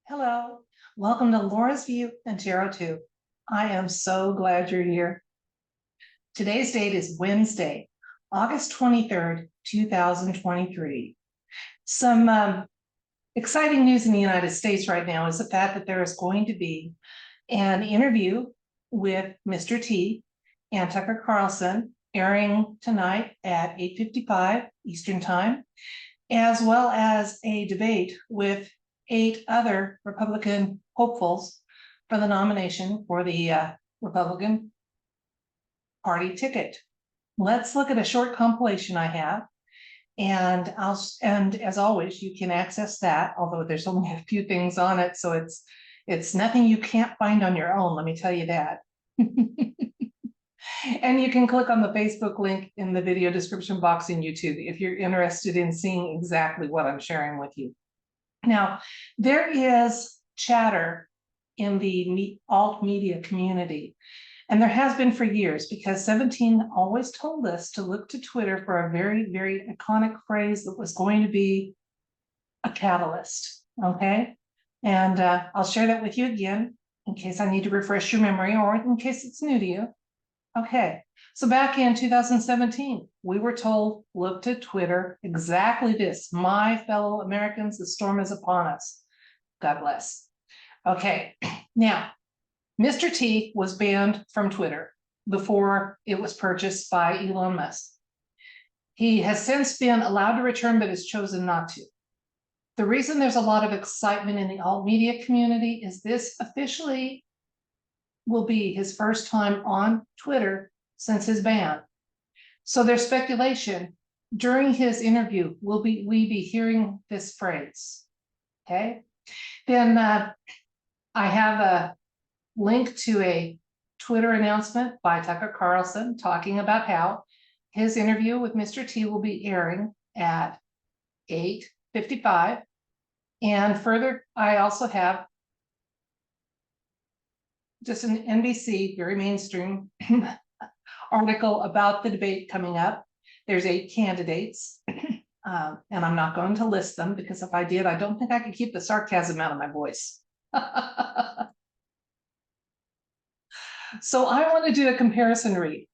Hello, welcome to Laura's View and Tarot 2. I am so glad you're here. Today's date is Wednesday, August 23rd, 2023. Some exciting news in the United States right now is the fact that there is going to be an interview with Mr. T and Tucker Carlson airing tonight at 8:55 Eastern Time, as well as a debate with 8 other Republican hopefuls for the nomination for the Republican Party ticket. Let's look at a short compilation I have, and as always, you can access that, although there's only a few things on it, so it's nothing you can't find on your own, let me tell you that. And you can click on the Facebook link in the video description box in YouTube if you're interested in seeing exactly what I'm sharing with you. Now, there is chatter in the alt media community, and there has been for years, because 17 always told us to look to Twitter for a very, very iconic phrase that was going to be a catalyst, okay? And I'll share that with you again in case I need to refresh your memory or in case it's new to you. Okay, so back in 2017, we were told, look to Twitter, exactly this. My fellow Americans, the storm is upon us. God bless. Okay, now, Mr. T was banned from Twitter before it was purchased by Elon Musk. He has since been allowed to return, but has chosen not to. The reason there's a lot of excitement in the alt media community is this officially will be his first time on Twitter since his ban. So there's speculation during his interview, we be hearing this phrase, okay? Then I have a link to a Twitter announcement by Tucker Carlson talking about how his interview with Mr. T will be airing at 8:55. And further, I also have just an NBC, very mainstream article about the debate coming up. There's 8 candidates, and I'm not going to list them because if I did, I don't think I could keep the sarcasm out of my voice. So I want to do a comparison read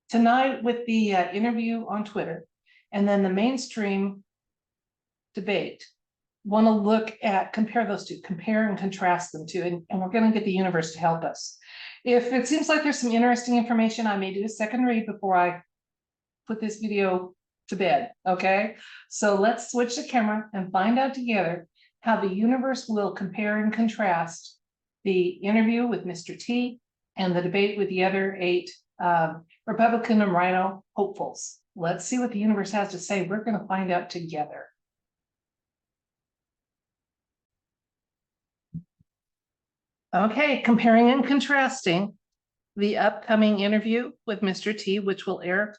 tonight with the interview on Twitter, and then the mainstream debate. Want to look at, compare those two, compare and contrast them two, and we're going to get the universe to help us. If it seems like there's some interesting information, I may do a second read before I put this video to bed, okay? So let's switch the camera and find out together how the universe will compare and contrast the interview with Mr. T and the debate with the other 8 Republican and RINO hopefuls. Let's see what the universe has to say. We're going to find out together. Okay, comparing and contrasting the upcoming interview with Mr. T, which will air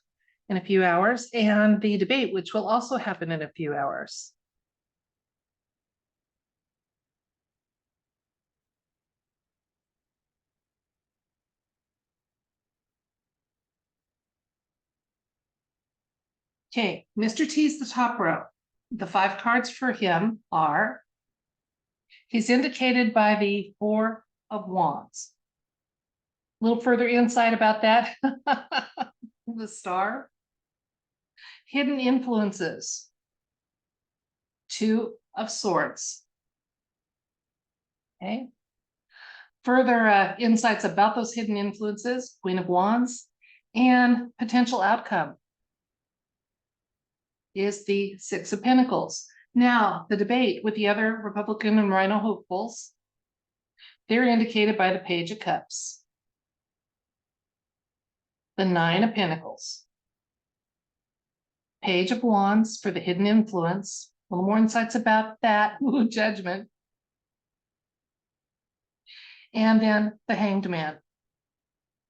in a few hours, and the debate, which will also happen in a few hours. Okay, Mr. T's the top row. The 5 cards for him are, he's indicated by the 4 of Wands. A little further insight about that. The star. Hidden influences. 2 of Swords. Okay. Further insights about those hidden influences, Queen of Wands, and potential outcome is the 6 of Pentacles. Now, the debate with the other Republican and RINO hopefuls, they're indicated by the Page of Cups, the 9 of Pentacles, Page of Wands for the hidden influence, a little more insights about that, Judgment, and then the Hanged Man.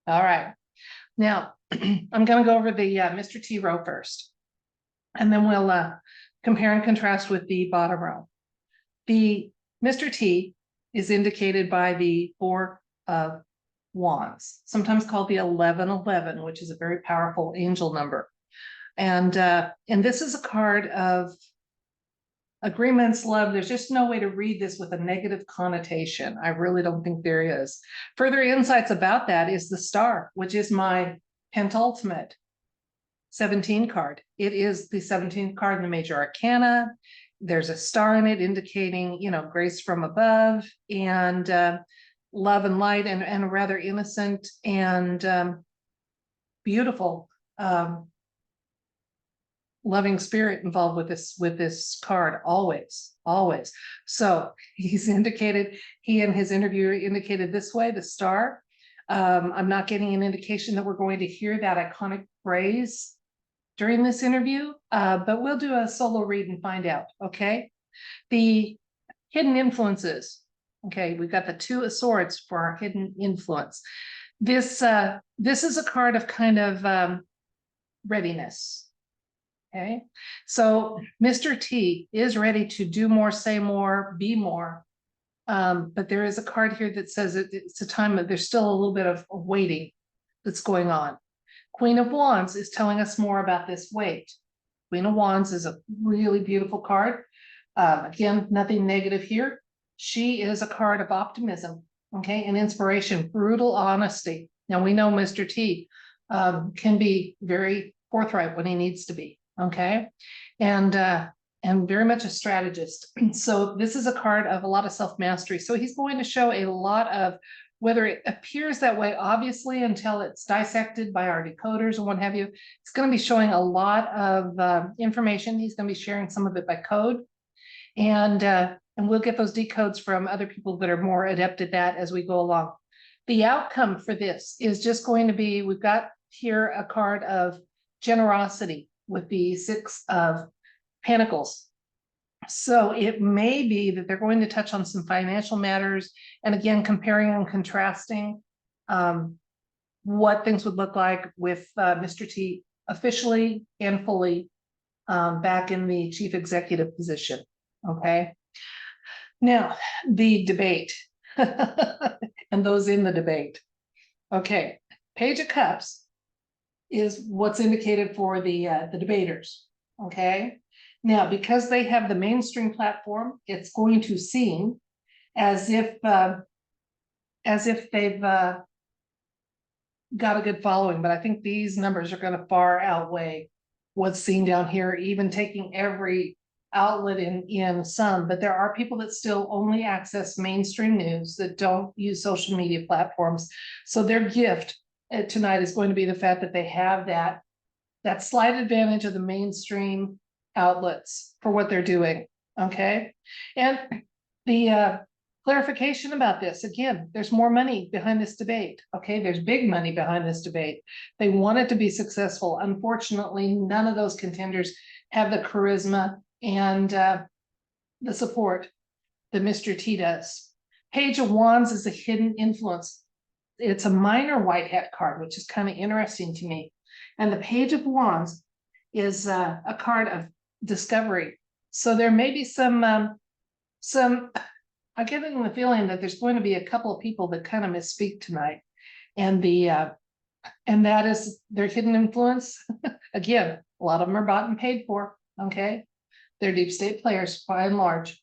All right, now I'm going to go over the Mr. T row first, and then we'll compare and contrast with the bottom row. The Mr. T is indicated by the 4 of Wands, sometimes called the 1111, which is a very powerful angel number. And this is a card of agreements, love. There's just no way to read this with a negative connotation. I really don't think there is. Further insights about that is the star, which is my pentultimate 17 card. It is the 17th card in the major arcana. There's a star in it indicating, grace from above, and love and light, and a rather innocent and beautiful loving spirit involved with this card, always. So he in his interview indicated this way, the star. I'm not getting an indication that we're going to hear that iconic phrase during this interview, but we'll do a solo read and find out. Okay, the hidden influences. Okay, we've got the Two of Swords for our hidden influence. This is a card of kind of readiness. Okay, so Mr. T is ready to do more, say more, be more. But there is a card here that says it's a time that there's still a little bit of waiting that's going on. Queen of Wands is telling us more about this wait. Queen of Wands is a really beautiful card. Again, nothing negative here. She is a card of optimism, okay, and inspiration, brutal honesty. Now we know Mr. T can be very forthright when he needs to be, okay, and very much a strategist. So this is a card of a lot of self-mastery. So he's going to show a lot of, whether it appears that way, obviously, until it's dissected by our decoders and what have you, it's going to be showing a lot of information. He's going to be sharing some of it by code, and we'll get those decodes from other people that are more adept at that as we go along. The outcome for this is just going to be, we've got here a card of generosity with the Six of Pentacles. So it may be that they're going to touch on some financial matters, and again, comparing and contrasting what things would look like with Mr. T officially and fully back in the chief executive position. Okay. Now, the debate and those in the debate. Okay. Page of Cups is what's indicated for the debaters. Okay. Now, because they have the mainstream platform, it's going to seem as if they've got a good following, but I think these numbers are going to far outweigh what's seen down here, even taking every outlet in some. But there are people that still only access mainstream news, that don't use social media platforms. So their gift tonight is going to be the fact that they have that slight advantage of the mainstream outlets for what they're doing. Okay. And the clarification about this, again, there's more money behind this debate. Okay. There's big money behind this debate. They want it to be successful. Unfortunately, none of those contenders have the charisma and the support that Mr. T does. Page of Wands is a hidden influence. It's a minor white hat card, which is kind of interesting to me. And the Page of Wands is a card of discovery. So there may be some I'm getting the feeling that there's going to be a couple of people that kind of misspeak tonight, and that is their hidden influence. Again, a lot of them are bought and paid for. Okay, they're deep state players by and large.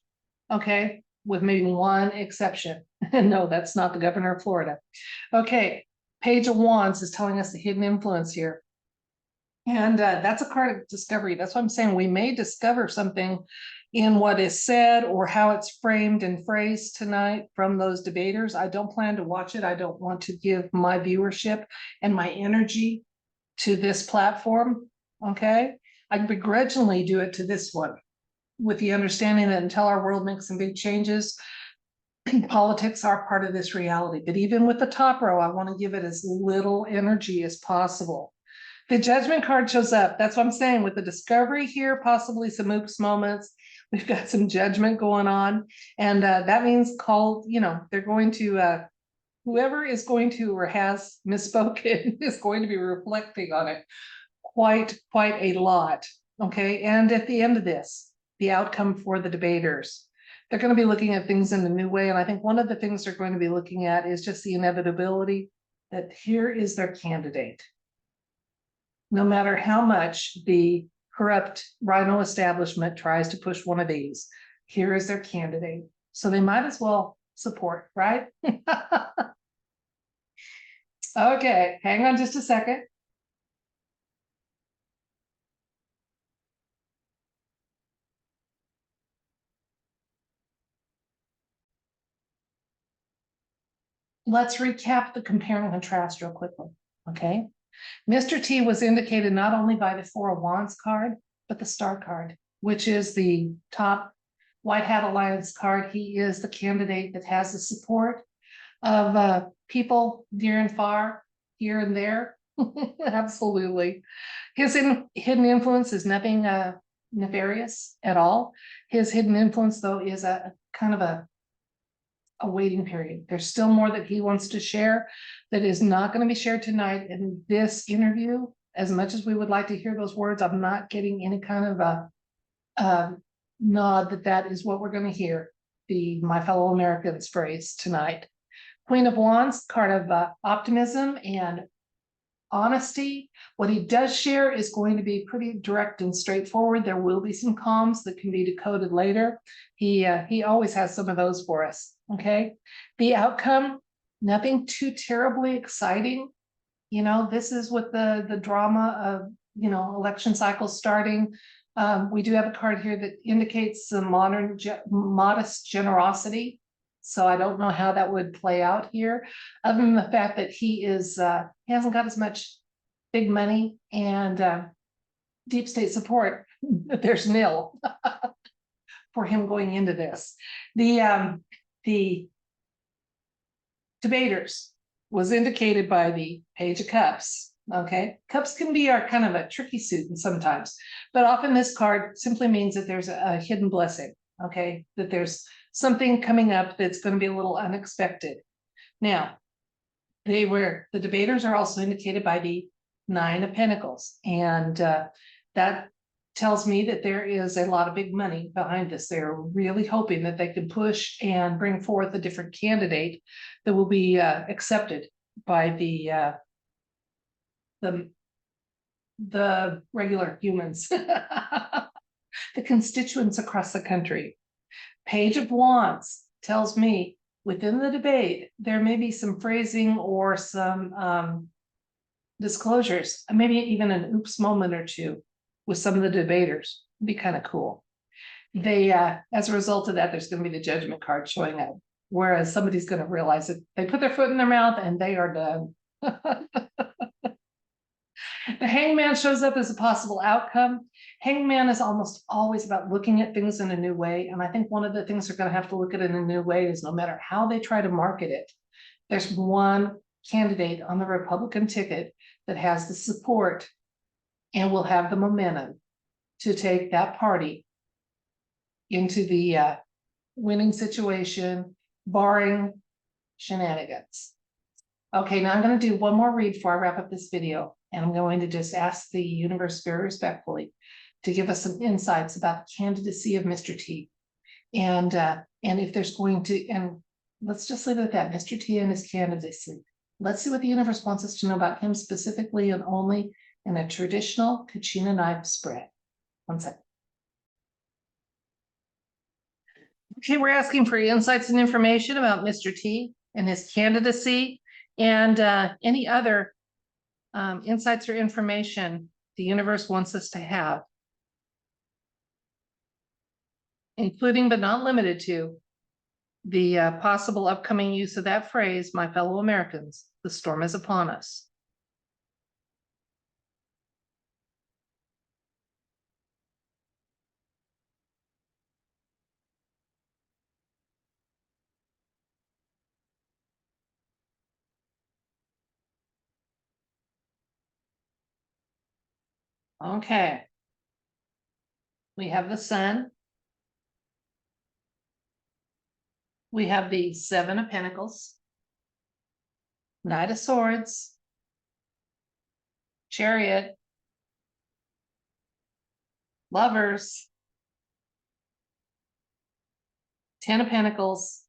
Okay, with maybe one exception. No, that's not the governor of Florida. Okay, Page of Wands is telling us the hidden influence here. And that's a card of discovery. That's what I'm saying. We may discover something in what is said or how it's framed and phrased tonight from those debaters. I don't plan to watch it. I don't want to give my viewership and my energy to this platform. Okay. I begrudgingly do it to this one, with the understanding that until our world makes some big changes, politics are part of this reality. But even with the top row, I want to give it as little energy as possible. The Judgment card shows up. That's what I'm saying. With the discovery here, possibly some oops moments. We've got some judgment going on. And that means they're going to, whoever is going to or has misspoken is going to be reflecting on it quite a lot. Okay. And at the end of this, the outcome for the debaters, they're going to be looking at things in a new way. And I think one of the things they're going to be looking at is just the inevitability that here is their candidate. No matter how much the corrupt RINO establishment tries to push one of these. Here is their candidate. So they might as well support, right? Okay, hang on just a second. Let's recap the compare and contrast real quickly, okay? Mr. T was indicated not only by the Four of Wands card, but the Star card, which is the top White Hat Alliance card. He is the candidate that has the support of people near and far, here and there. Absolutely. His hidden influence is nothing nefarious at all. His hidden influence, though, is a kind of a waiting period. There's still more that he wants to share that is not going to be shared tonight in this interview. As much as we would like to hear those words, I'm not getting any kind of a nod that that is what we're going to hear, the my fellow Americans phrase tonight. Queen of Wands, card of optimism and honesty. What he does share is going to be pretty direct and straightforward. There will be some comms that can be decoded later. He always has some of those for us. Okay, the outcome, nothing too terribly exciting. You know, this is with the drama of, you know, election cycles starting. We do have a card here that indicates some modest generosity. So I don't know how that would play out here, other than the fact that he hasn't got as much big money and deep state support. There's nil for him going into this. The debaters was indicated by the Page of Cups. Okay, cups can be our kind of a tricky suit sometimes, but often this card simply means that there's a hidden blessing. Okay, that there's something coming up that's going to be a little unexpected. Now, the debaters are also indicated by the Nine of Pentacles, and that tells me that there is a lot of big money behind this. They're really hoping that they can push and bring forth a different candidate that will be accepted by the regular humans, the constituents across the country. Page of Wands tells me within the debate, there may be some phrasing or some disclosures, maybe even an oops moment or two with some of the debaters. It'd be kind of cool. They, as a result of that, there's going to be the judgment card showing up, whereas somebody's going to realize that they put their foot in their mouth and they are done. The Hangman shows up as a possible outcome. Hangman is almost always about looking at things in a new way. And I think one of the things they're going to have to look at it in a new way is no matter how they try to market it, there's one candidate on the Republican ticket that has the support and will have the momentum to take that party into the winning situation, barring shenanigans. Okay, now I'm going to do one more read before I wrap up this video. And I'm going to just ask the universe very respectfully to give us some insights about the candidacy of Mr. T. And if there's going to, and let's just leave it at that, Mr. T and his candidacy. Let's see what the universe wants us to know about him specifically and only in a traditional Kachina knife spread. One second. Okay, we're asking for insights and information about Mr. T and his candidacy and any other insights or information the universe wants us to have, including but not limited to the possible upcoming use of that phrase, my fellow Americans, the storm is upon us. Okay. We have the Sun. We have the Seven of Pentacles, Knight of Swords, Chariot, Lovers, Ten of Pentacles,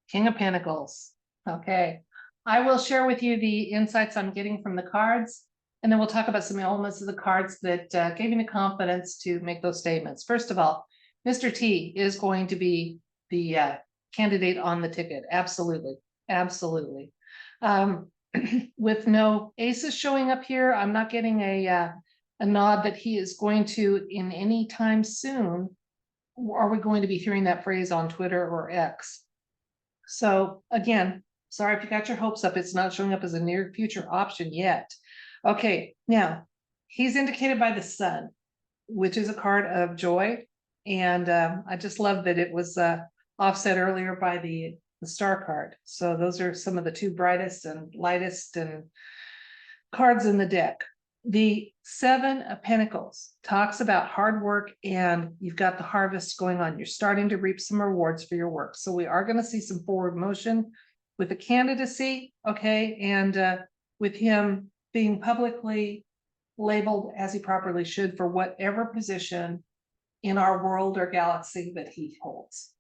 King of Pentacles. Okay. I will share with you the insights I'm getting from the cards. And then we'll talk about some elements of the cards that gave you the confidence to make those statements. First of all, Mr. T is going to be the candidate on the ticket. Absolutely. Absolutely. With no aces showing up here, I'm not getting a nod that he is going to in any time soon. Are we going to be hearing that phrase on Twitter or X? So again, sorry if you got your hopes up. It's not showing up as a near future option yet. Okay, now he's indicated by the sun, which is a card of joy. And I just love that it was offset earlier by the star card. So those are some of the two brightest and lightest and cards in the deck. The 7 of Pentacles talks about hard work, and you've got the harvest going on. You're starting to reap some rewards for your work. So we are going to see some forward motion with the candidacy, okay, and with him being publicly labeled as he properly should for whatever position in our world or galaxy that he holds.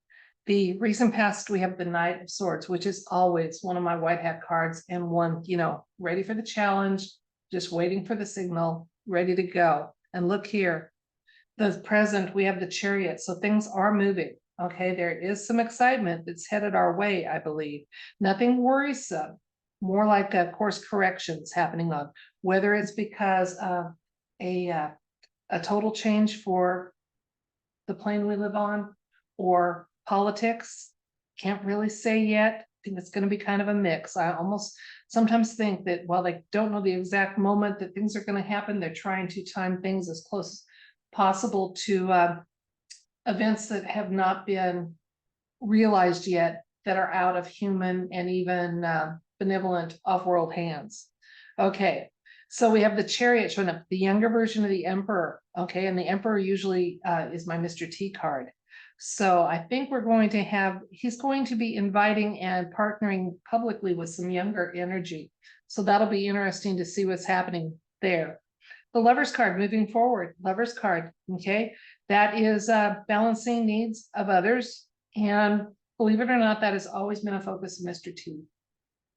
The recent past, we have the Knight of Swords, which is always one of my white hat cards, and one, you know, ready for the challenge, just waiting for the signal, ready to go. And look here, the present, we have the Chariot. So things are moving. Okay, there is some excitement that's headed our way, I believe. Nothing worrisome, more like course corrections happening on, whether it's because of a total change for the plane we live on or politics. Can't really say yet. I think it's going to be kind of a mix. I almost sometimes think that while they don't know the exact moment that things are going to happen, they're trying to time things as close as possible to events that have not been realized yet, that are out of human and even benevolent off-world hands. Okay, so we have the Chariot showing up, the younger version of the Emperor. Okay, and the Emperor usually is my Mr. T card. So I think we're going to have, he's going to be inviting and partnering publicly with some younger energy. So that'll be interesting to see what's happening there. The Lover's card moving forward, Lover's card, okay? That is balancing needs of others. And believe it or not, that has always been a focus of Mr. T.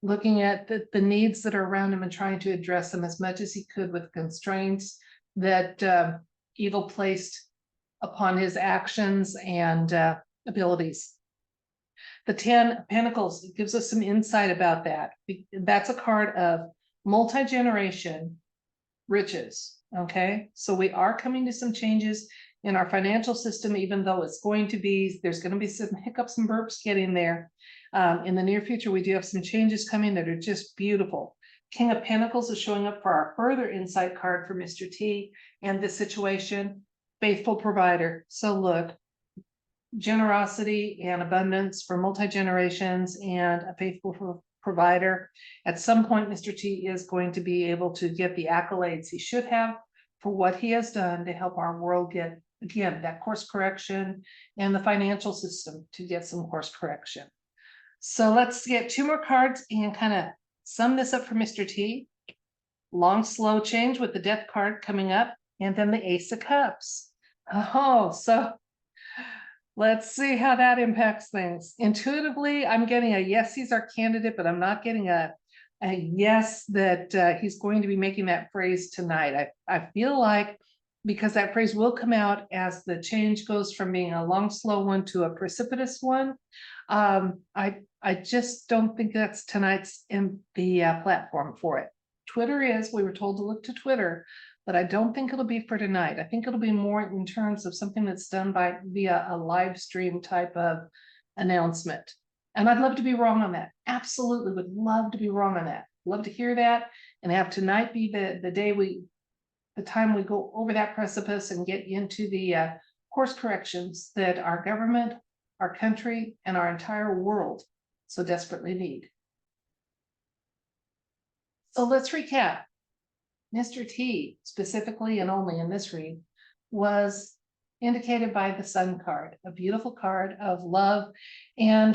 Looking at the needs that are around him and trying to address them as much as he could with constraints that evil placed upon his actions and abilities. The 10 of Pentacles gives us some insight about that. That's a card of multi-generation riches. Okay, so we are coming to some changes in our financial system, even though it's going to be, there's going to be some hiccups and burps getting there. In the near future, we do have some changes coming that are just beautiful. King of Pentacles is showing up for our further insight card for Mr. T and this situation. Faithful provider. So look, generosity and abundance for multi-generations and a faithful provider. At some point, Mr. T is going to be able to get the accolades he should have for what he has done to help our world get, again, that course correction, and the financial system to get some course correction. So let's get 2 more cards and kind of sum this up for Mr. T. Long, slow change with the Death card coming up, and then the Ace of Cups. Oh, so let's see how that impacts things. Intuitively, I'm getting a yes, he's our candidate, but I'm not getting a yes that he's going to be making that phrase tonight. I feel like, because that phrase will come out as the change goes from being a long, slow one to a precipitous one. I just don't think that's tonight's in the platform for it. Twitter is, we were told to look to Twitter, but I don't think it'll be for tonight. I think it'll be more in terms of something that's done via a live stream type of announcement. And I'd love to be wrong on that. Absolutely would love to be wrong on that. Love to hear that and have tonight be the time we go over that precipice and get into the course corrections that our government, our country, and our entire world so desperately need. So let's recap. Mr. T, specifically and only in this read, was indicated by the Sun card, a beautiful card of love and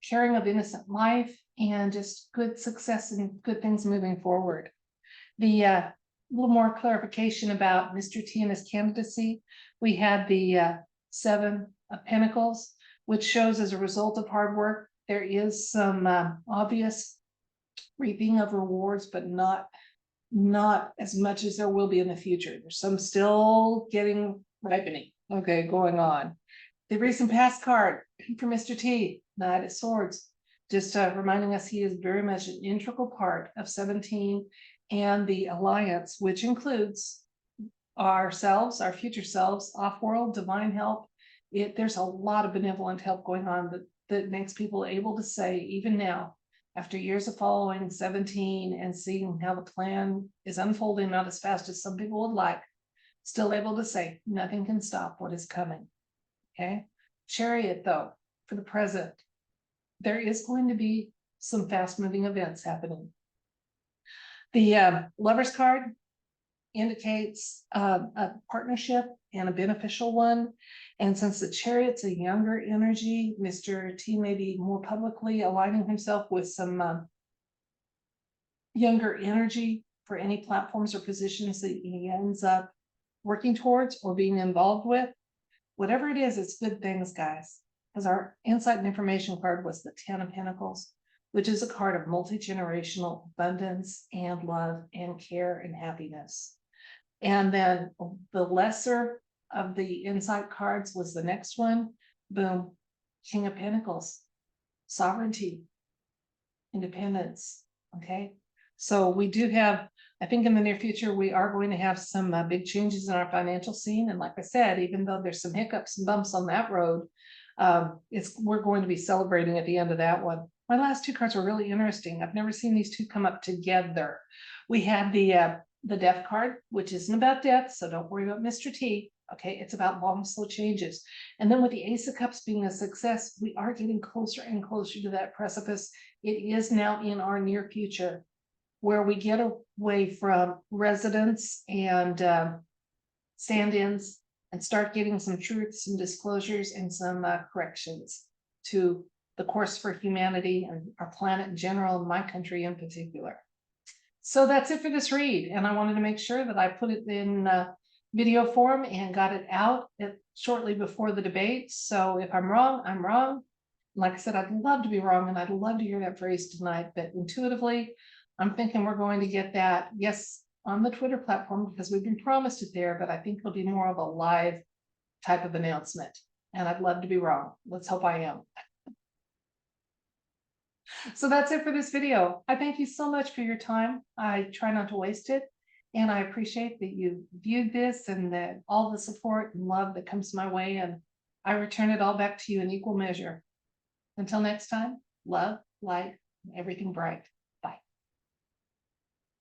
caring of innocent life and just good success and good things moving forward. The little more clarification about Mr. T and his candidacy. We had the 7 of Pentacles, which shows as a result of hard work, there is some obvious reaping of rewards, but not not as much as there will be in the future. There's some still ripening, okay, going on. The recent past card for Mr. T, Knight of Swords, just reminding us he is very much an integral part of 17 and the alliance, which includes ourselves, our future selves, off-world, divine help. There's a lot of benevolent help going on that makes people able to say, even now, after years of following 17 and seeing how the plan is unfolding, not as fast as some people would like, still able to say, nothing can stop what is coming. Okay. Chariot, though, for the present, there is going to be some fast moving events happening. The Lover's card indicates a partnership and a beneficial one. And since the Chariot's a younger energy, Mr. T may be more publicly aligning himself with some younger energy for any platforms or positions that he ends up working towards or being involved with. Whatever it is, it's good things, guys. Because our insight and information card was the 10 of Pentacles, which is a card of multi-generational abundance and love and care and happiness. And then the lesser of the insight cards was the next one. Boom. King of Pentacles, sovereignty, independence. Okay. So we do have, I think in the near future, we are going to have some big changes in our financial scene. And like I said, even though there's some hiccups and bumps on that road, we're going to be celebrating at the end of that one. My last two cards were really interesting. I've never seen these two come up together. We had the death card, which isn't about death, so don't worry about Mr. T. Okay, it's about long, slow changes. And then with the Ace of Cups being a success, we are getting closer and closer to that precipice. It is now in our near future where we get away from residents and stand-ins and start getting some truths, some disclosures, and some corrections to the course for humanity and our planet in general, and my country in particular. So that's it for this read. And I wanted to make sure that I put it in video form and got it out shortly before the debate. So if I'm wrong, I'm wrong. Like I said, I'd love to be wrong, and I'd love to hear that phrase tonight, but intuitively, I'm thinking we're going to get that, yes, on the Twitter platform, because we've been promised it there, but I think it'll be more of a live type of announcement. And I'd love to be wrong. Let's hope I am. So that's it for this video. I thank you so much for your time. I try not to waste it. And I appreciate that you viewed this and that all the support and love that comes my way. And I return it all back to you in equal measure. Until next time, love, light, and everything bright.